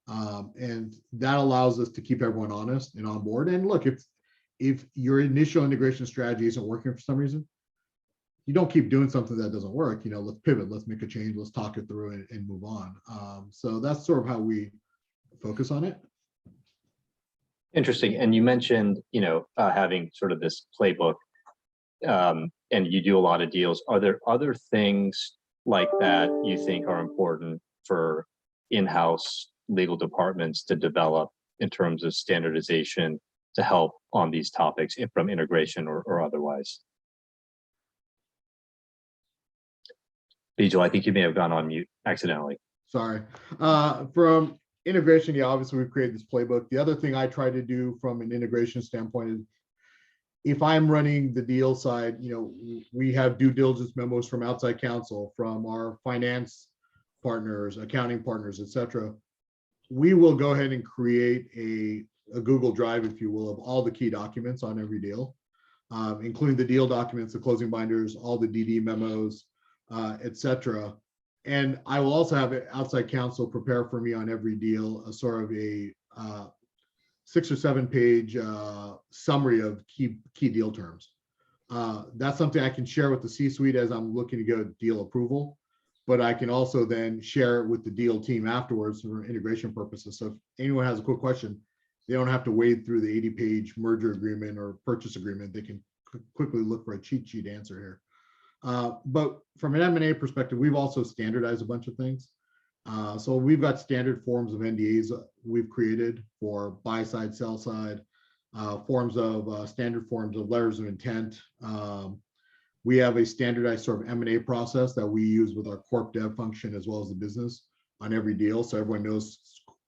And that allows us to keep everyone honest and on board. And look, if your initial integration strategy isn't working for some reason, you don't keep doing something that doesn't work. Let's pivot, let's make a change, let's talk it through and move on. So that's sort of how we focus on it. Interesting. And you mentioned, having sort of this playbook, and you do a lot of deals. Are there other things like that you think are important for in-house legal departments to develop in terms of standardization to help on these topics from integration or otherwise? Bijal, I think you may have gone on mute accidentally. Sorry. From integration, yeah, obviously we've created this playbook. The other thing I try to do from an integration standpoint is, if I'm running the deal side, we have due diligence memos from outside counsel, from our finance partners, accounting partners, et cetera. We will go ahead and create a Google Drive, if you will, of all the key documents on every deal, including the deal documents, the closing binders, all the DD memos, et cetera. And I will also have outside counsel prepare for me on every deal a sort of a 6 or 7 page summary of key deal terms. That's something I can share with the C-suite as I'm looking to go deal approval, but I can also then share it with the deal team afterwards for integration purposes. So if anyone has a quick question, they don't have to wade through the 80-page merger agreement or purchase agreement. They can quickly look for a cheat sheet answer here. But from an M&A perspective, we've also standardized a bunch of things. So we've got standard forms of NDAs we've created for buy side, sell side, standard forms of letters of intent. We have a standardized sort of M&A process that we use with our corp dev function as well as the business on every deal. So everyone knows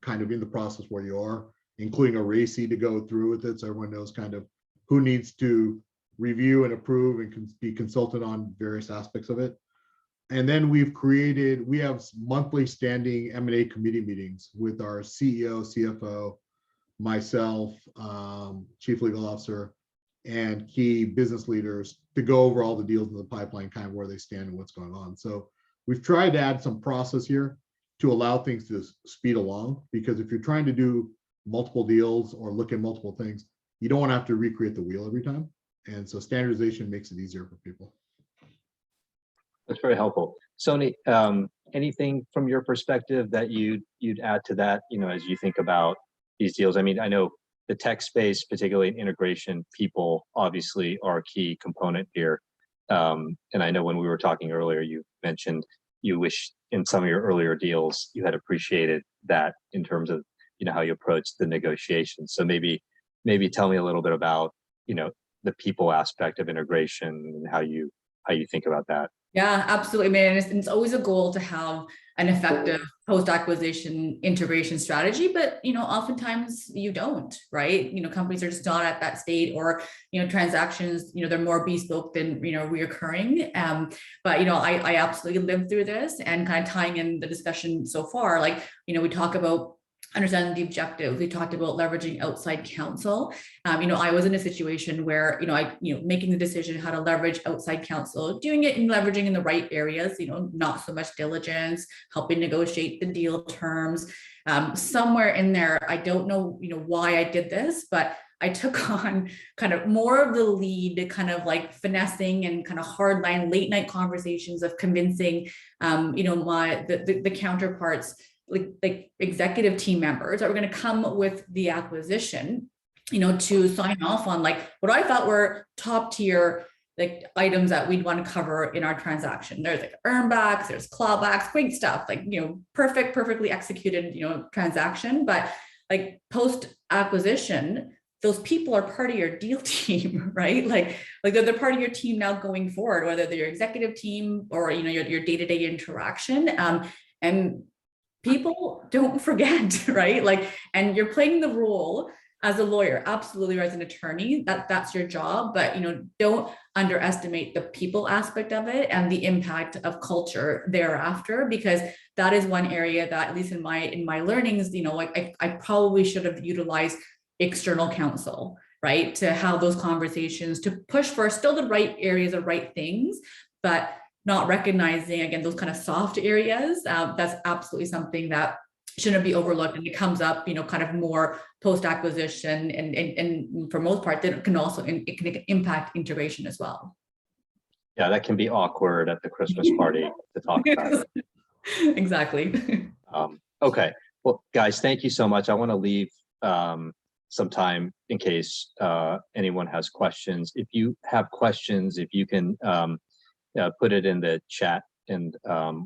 kind of in the process where you are, including a RACI to go through with it. So everyone knows kind of who needs to review and approve and can be consulted on various aspects of it. And then we have monthly standing M&A committee meetings with our CEO, CFO, myself, chief legal officer, and key business leaders to go over all the deals in the pipeline, kind of where they stand and what's going on. So we've tried to add some process here to allow things to speed along, because if you're trying to do multiple deals or look at multiple things, you don't want to have to recreate the wheel every time. And so standardization makes it easier for people. That's very helpful. Sony, anything from your perspective that you'd add to that, as you think about these deals? I mean, I know the tech space, particularly in integration, people obviously are a key component here. And I know when we were talking earlier, you mentioned you wish in some of your earlier deals you had appreciated that in terms of how you approach the negotiations. So maybe tell me a little bit about, the people aspect of integration and how you think about that. Yeah, absolutely. I mean, it's always a goal to have an effective post-acquisition integration strategy, but oftentimes you don't, right? Companies are just not at that state, or transactions, they're more bespoke than reoccurring. But I absolutely lived through this, and kind of tying in the discussion so far, like we talk about understanding the objectives. We talked about leveraging outside counsel. I was in a situation where, making the decision how to leverage outside counsel, doing it and leveraging in the right areas, not so much diligence, helping negotiate the deal terms. Somewhere in there, I don't know, why I did this, but I took on kind of more of the lead, kind of like finessing and kind of hardline late night conversations of convincing, the counterparts, like executive team members that were going to come with the acquisition, to sign off on like what I thought were top tier like items that we'd want to cover in our transaction. There's like earn backs, there's clawbacks, great stuff, like perfectly executed transaction. But like post acquisition, those people are part of your deal team, right? Like they're part of your team now going forward, whether they're your executive team or your day-to-day interaction. And people don't forget, right? Like, and you're playing the role as a lawyer, absolutely, or as an attorney, that's your job, but don't underestimate the people aspect of it and the impact of culture thereafter, because that is one area that, at least in my learnings, I probably should have utilized external counsel, right, to have those conversations, to push for still the right areas of right things, but not recognizing, again, those kind of soft areas. That's absolutely something that shouldn't be overlooked, and it comes up, kind of more post-acquisition, and for most part, that can also it can impact integration as well. Yeah, that can be awkward at the Christmas party to talk about it. Exactly. Okay, well, guys, thank you so much. I want to leave some time in case anyone has questions. If you have questions, if you can put it in the chat, and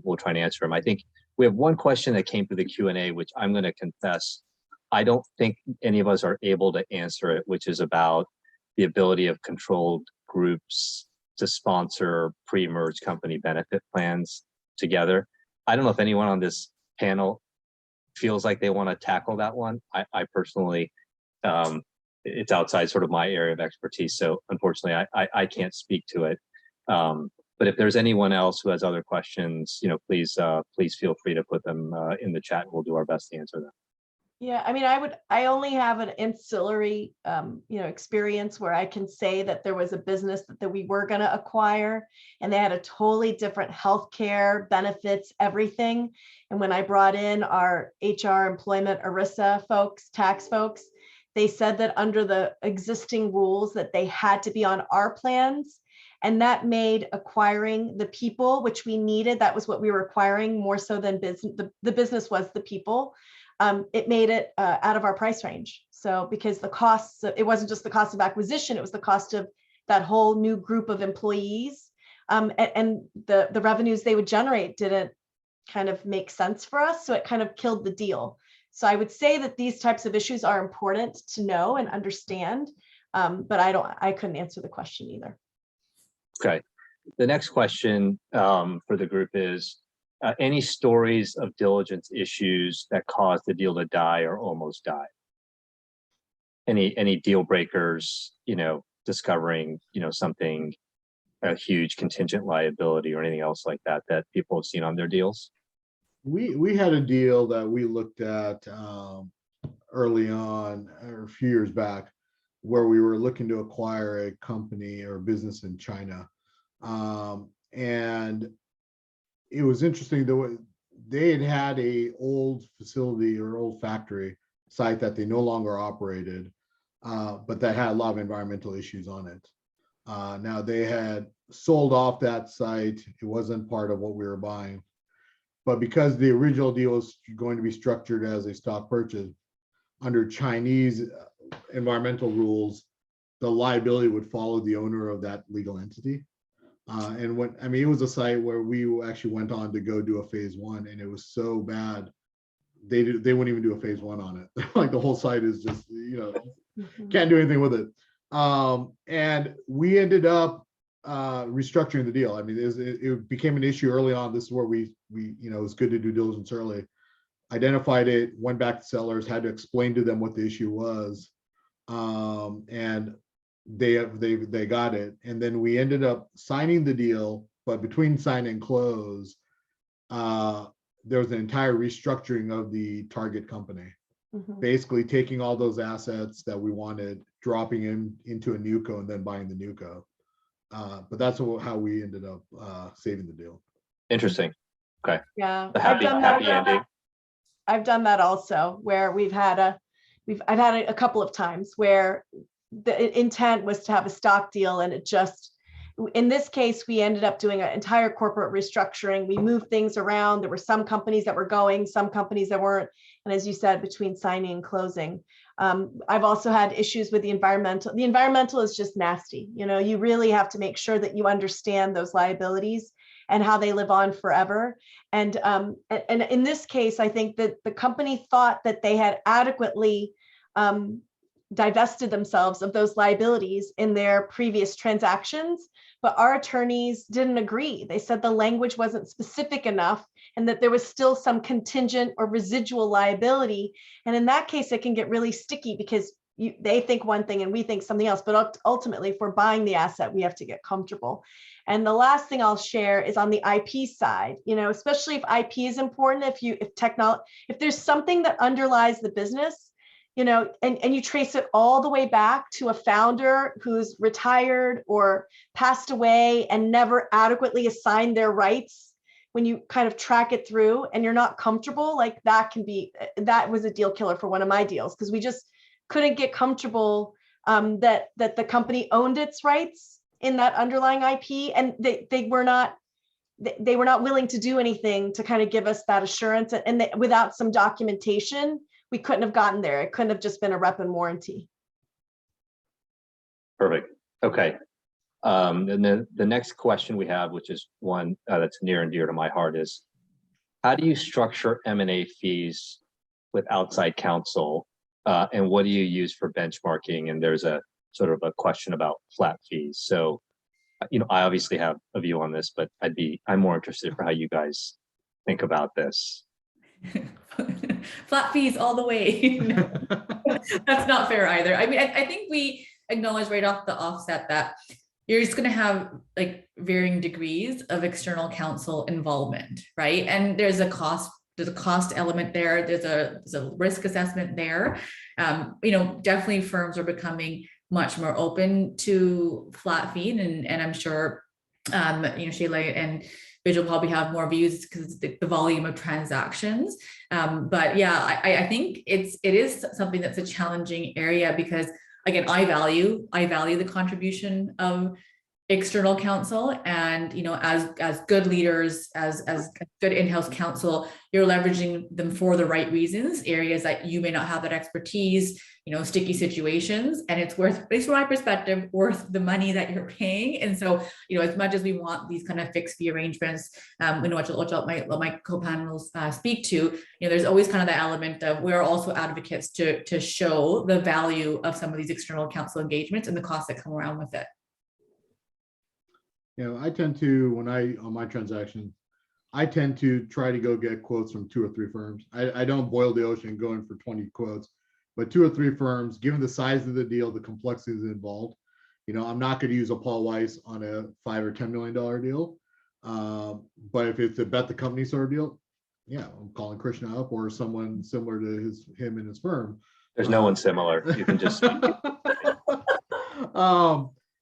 we'll try and answer them. I think we have one question that came through the Q&A, which I'm going to confess, I don't think any of us are able to answer it, which is about the ability of controlled groups to sponsor pre-merge company benefit plans together. I don't know if anyone on this panel feels like they want to tackle that one. I personally, it's outside sort of my area of expertise, so unfortunately I can't speak to it. But if there's anyone else who has other questions, please feel free to put them in the chat, and we'll do our best to answer them. Yeah, I mean, I only have an ancillary, experience where I can say that there was a business that we were going to acquire, and they had a totally different healthcare benefits, everything. And when I brought in our HR, employment, ERISA folks, tax folks, they said that under the existing rules that they had to be on our plans. And that made acquiring the people, which we needed, that was what we were acquiring more so than business. The business was the people. It made it out of our price range. So because the costs, it wasn't just the cost of acquisition, it was the cost of that whole new group of employees. And the revenues they would generate didn't kind of make sense for us. So it kind of killed the deal. So I would say that these types of issues are important to know and understand, but I couldn't answer the question either. Okay. The next question for the group is, any stories of diligence issues that caused the deal to die or almost die? Any deal breakers, discovering, something, a huge contingent liability or anything else like that people have seen on their deals? We had a deal that we looked at early on, or a few years back, where we were looking to acquire a company or business in China. And it was interesting, though, they had a old facility or old factory site that they no longer operated, but that had a lot of environmental issues on it. Now they had sold off that site. It wasn't part of what we were buying, but because the original deal was going to be structured as a stock purchase under Chinese environmental rules, the liability would follow the owner of that legal entity. And it was a site where we actually went on to go do a phase one, and it was so bad they wouldn't even do a phase one on it. Like the whole site is just, Mhm. can't do anything with it. And we ended up restructuring the deal. I mean, it became an issue early on. This is where we it was good to do diligence early. Identified it, went back to sellers, had to explain to them what the issue was, and they got it. And then we ended up signing the deal, but between sign and close, there was an entire restructuring of the target company, Mhm. basically taking all those assets that we wanted, dropping into a new co, and then buying the new co. But that's how we ended up saving the deal. Interesting. Okay. Yeah, The I've done happy that. ending. I've done that also, where I've had it a couple of times where the intent was to have a stock deal, and it just, in this case, we ended up doing an entire corporate restructuring. We moved things around. There were some companies that were going, some companies that weren't. And as you said, between signing and closing, I've also had issues with the environmental. The environmental is just nasty. You really have to make sure that you understand those liabilities and how they live on forever. And in this case, I think that the company thought that they had adequately divested themselves of those liabilities in their previous transactions, but our attorneys didn't agree. They said the language wasn't specific enough and that there was still some contingent or residual liability. And in that case, it can get really sticky because they think one thing and we think something else. But ultimately, if we're buying the asset, we have to get comfortable. And the last thing I'll share is on the IP side, especially if IP is important, if there's something that underlies the business, and you trace it all the way back to a founder who's retired or passed away and never adequately assigned their rights, when you kind of track it through and you're not comfortable, like that was a deal killer for one of my deals, because we just couldn't get comfortable that the company owned its rights in that underlying IP, and they were not willing to do anything to kind of give us that assurance. And without some documentation, we couldn't have gotten there. It couldn't have just been a rep and warranty. Perfect. Okay. And then the next question we have, which is one that's near and dear to my heart, is how do you structure M&A fees with outside counsel, and what do you use for benchmarking? And there's a sort of a question about flat fees. So, I obviously have a view on this, but I'm more interested for how you guys think about this. Flat fees all the way. That's not fair either. I mean, I think we acknowledge right off the offset that you're just going to have like varying degrees of external counsel involvement, right? And there's a cost element there. There's a risk assessment there. Definitely firms are becoming much more open to flat fee, and I'm sure, Shayla and Vigil probably have more views because the volume of transactions. But yeah, I think it is something that's a challenging area because, again, I value the contribution of external counsel, and as good leaders, as good in-house counsel, you're leveraging them for the right reasons, areas that you may not have that expertise, sticky situations, and it's worth, at least from my perspective, worth the money that you're paying. And so, as much as we want these kind of fixed fee arrangements, which my co-panelists speak to, there's always kind of the element of we're also advocates to show the value of some of these external counsel engagements and the costs that come around with it. I tend to, on my transactions, I tend to try to go get quotes from 2 or 3 firms. I don't boil the ocean going for 20 quotes, but 2 or 3 firms, given the size of the deal, the complexities involved, I'm not going to use a Paul Weiss on a $5 or $10 million deal. But if it's a bet the company sort of deal, yeah, I'm calling Krishna up or someone similar to him and his firm. There's no one similar. You can just.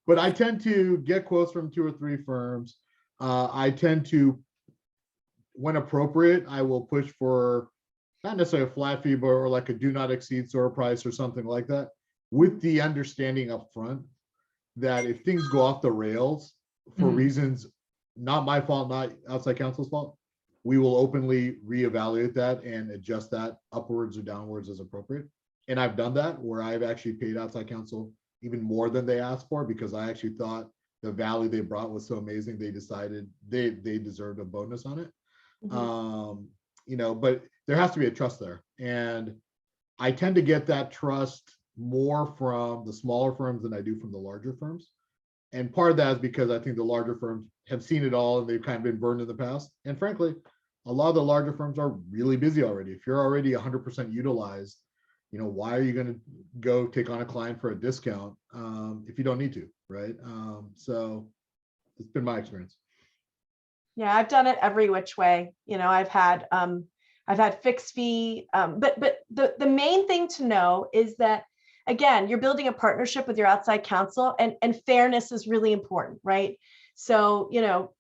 But I tend to get quotes from 2 or 3 firms. I tend to, when appropriate, I will push for not necessarily a flat fee, but or like a do not exceed sort of price or something like that, with the understanding up front that if things go off the rails for reasons not my fault, not outside counsel's fault, we will openly reevaluate that and adjust that upwards or downwards as appropriate. And I've done that where I've actually paid outside counsel even more than they asked for because I actually thought the value they brought was so amazing they decided they deserved a bonus on it. But there has to be a trust there. And I tend to get that trust more from the smaller firms than I do from the larger firms. And part of that is because I think the larger firms have seen it all and they've kind of been burned in the past. And frankly, a lot of the larger firms are really busy already. If you're already 100% utilized, why are you going to go take on a client for a discount if you don't need to, right? So it's been my experience. Yeah, I've done it every which way. I've had fixed fee, but the main thing to know is that, again, you're building a partnership with your outside counsel, and fairness is really important, right? So,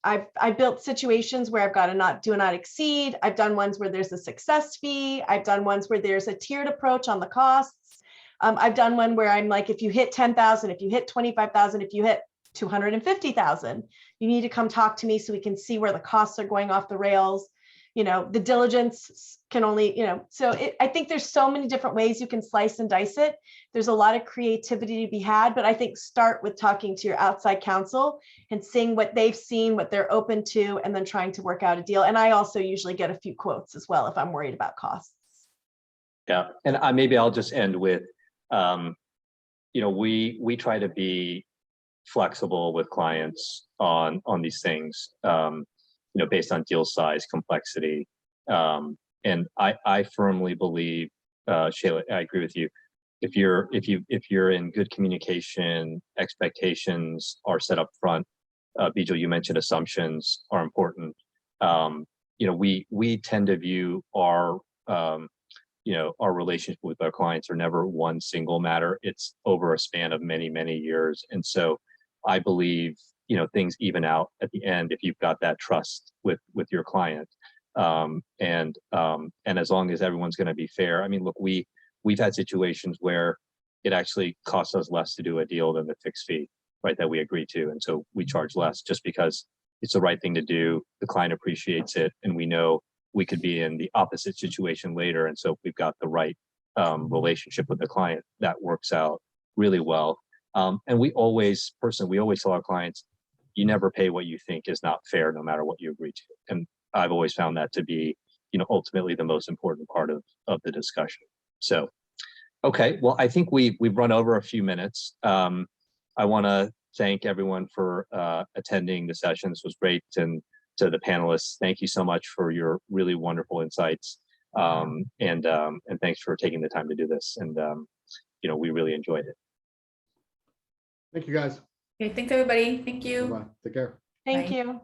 I've built situations where I've got to do not exceed. I've done ones where there's a success fee. I've done ones where there's a tiered approach on the costs. I've done one where I'm like, if you hit 10,000, if you hit 25,000, if you hit 250,000, you need to come talk to me so we can see where the costs are going off the rails. The diligence can only, I think there's so many different ways you can slice and dice it. There's a lot of creativity to be had, but I think start with talking to your outside counsel and seeing what they've seen, what they're open to, and then trying to work out a deal. And I also usually get a few quotes as well if I'm worried about costs. Yeah, and maybe I'll just end with, we try to be flexible with clients on these things. Based on deal size, complexity. And I firmly believe, Shayla, I agree with you. If you're in good communication, expectations are set up front. Bijal, you mentioned assumptions are important. We tend to view our relationship with our clients are never one single matter. It's over a span of many, many years. And so I believe things even out at the end if you've got that trust with your client, and as long as everyone's going to be fair. I mean, look, we've had situations where it actually costs us less to do a deal than the fixed fee, right, that we agree to, and so we charge less just because it's the right thing to do. The client appreciates it, and we know we could be in the opposite situation later, and so if we've got the right relationship with the client, that works out really well. And we always tell our clients, you never pay what you think is not fair, no matter what you agree to. And I've always found that to be, ultimately the most important part of the discussion. So, okay, well, I think we've run over a few minutes. I want to thank everyone for attending the session. This was great. And to the panelists, thank you so much for your really wonderful insights. And thanks for taking the time to do this. And, we really enjoyed it. Thank you, guys. Okay, thanks everybody. Thank you. Bye-bye. Take care. Thank Bye. you.